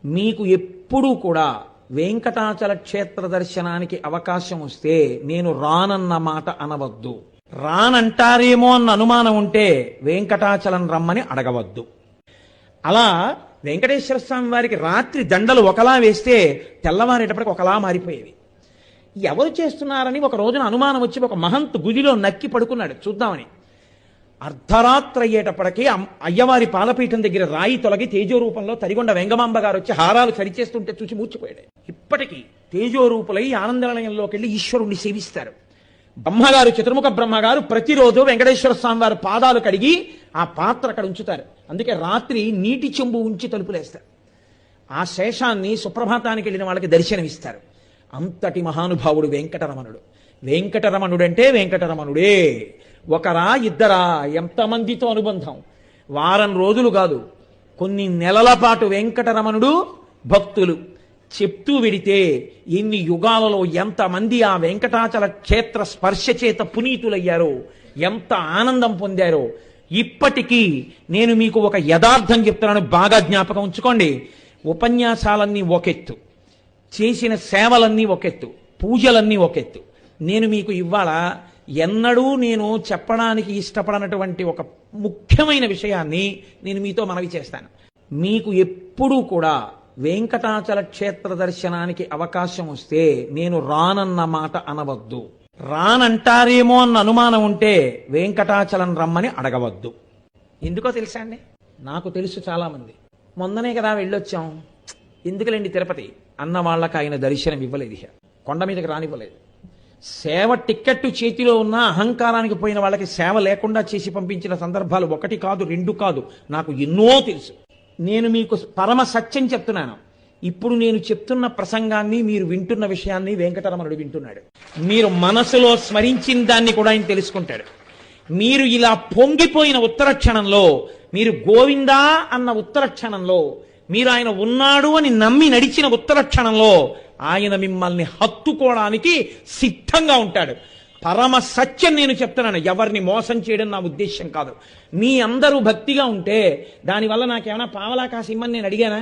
మీకు ఎప్పుడూ కూడా వెంకటాచల క్షేత్ర దర్శనానికి అవకాశం వస్తే నేను రానన్న మాట అనవద్దు. రానంటారేమో అన్న అనుమానం ఉంటే వెంకటాచలం రమ్మని అడగవద్దు. అలా వెంకటేశ్వర స్వామి వారికి రాత్రి దండలు ఒకలా వేస్తే తెల్లవారేటప్పటికి ఒకలా మారిపోయేవి. ఎవరు చేస్తున్నారని ఒక రోజున అనుమానం వచ్చి ఒక మహంతు గుడిలో నక్కి పడుకున్నాడు చూద్దామని. అర్ధరాత్రి అయ్యేటప్పటికీ అయ్యవారి పాదపీఠం దగ్గర రాయి తొలగి తేజోరూపంలో తరిగొండ వెంగమాంబ గారు వచ్చి హారాలు సరిచేస్తుంటే చూసి మూర్చిపోయాడు. ఇప్పటికీ తేజోరూపులై ఆనందనిలయంలోకి వెళ్ళి ఈశ్వరుణ్ణి సేవిస్తారు. బ్రహ్మగారు, చతుర్ముఖ బ్రహ్మగారు ప్రతిరోజు వెంకటేశ్వర స్వామి వారి పాదాలు కడిగి ఆ పాత్ర అక్కడ ఉంచుతారు. అందుకే రాత్రి నీటి చెంబు ఉంచి తలుపులేస్తారు. ఆ శేషాన్ని సుప్రభాతానికి వెళ్ళిన వాళ్ళకి దర్శనమిస్తారు. అంతటి మహానుభావుడు వెంకటరమణుడు. వెంకటరమణుడంటే వెంకటరమణుడే. ఒకరా ఇద్దరా, ఎంతమందితో అనుబంధం. వారం రోజులు కాదు, కొన్ని నెలల పాటు వెంకటరమణుడు భక్తులు చెప్తూ వెడితే ఎన్ని యుగాలలో ఎంతమంది ఆ వెంకటాచల క్షేత్ర స్పర్శ చేత పునీతులయ్యారో, ఎంత ఆనందం పొందారో. ఇప్పటికీ నేను మీకు ఒక యథార్థం చెప్తున్నాను, బాగా జ్ఞాపకం ఉంచుకోండి. ఉపన్యాసాలన్నీ ఒకెత్తు, చేసిన సేవలన్నీ ఒకెత్తు, పూజలన్నీ ఒకెత్తు. నేను మీకు ఇవాళ ఎన్నడూ నేను చెప్పడానికి ఇష్టపడనటువంటి ఒక ముఖ్యమైన విషయాన్ని నేను మీతో మనవి చేస్తాను. మీకు ఎప్పుడూ కూడా వెంకటాచల క్షేత్ర దర్శనానికి అవకాశం వస్తే నేను రానన్న మాట అనవద్దు. రానంటారేమో అన్న అనుమానం ఉంటే వెంకటాచలం రమ్మని అడగవద్దు. ఎందుకో తెలుసా అండి? నాకు తెలుసు చాలామంది మొన్ననే కదా వెళ్ళొచ్చాం, ఎందుకులేండి తిరుపతి అన్న వాళ్ళకి ఆయన దర్శనం ఇవ్వలేదు, కొండ మీదకి రానివ్వలేదు. సేవ టిక్కెట్టు చేతిలో ఉన్న అహంకారానికి పోయిన వాళ్ళకి సేవ లేకుండా చేసి పంపించిన సందర్భాలు ఒకటి కాదు, రెండు కాదు, నాకు ఎన్నో తెలుసు. నేను మీకు పరమ సత్యం చెప్తున్నాను. ఇప్పుడు నేను చెప్తున్న ప్రసంగాన్ని, మీరు వింటున్న విషయాన్ని వెంకటరమణుడు వింటున్నాడు. మీరు మనసులో స్మరించిన దాన్ని కూడా ఆయన తెలుసుకుంటాడు. మీరు ఇలా పొంగిపోయిన ఉత్తర క్షణంలో, మీరు గోవిందా అన్న ఉత్తర క్షణంలో, మీరు ఆయన ఉన్నాడు అని నమ్మి నడిచిన ఉత్తర క్షణంలో ఆయన మిమ్మల్ని హత్తుకోవడానికి సిద్ధంగా ఉంటాడు. పరమ సత్యం నేను చెప్తున్నాను. ఎవరిని మోసం చేయడం నా ఉద్దేశం కాదు. మీ అందరూ భక్తిగా ఉంటే దానివల్ల నాకేమైనా పావలా కాసిమ్మని నేను అడిగానా?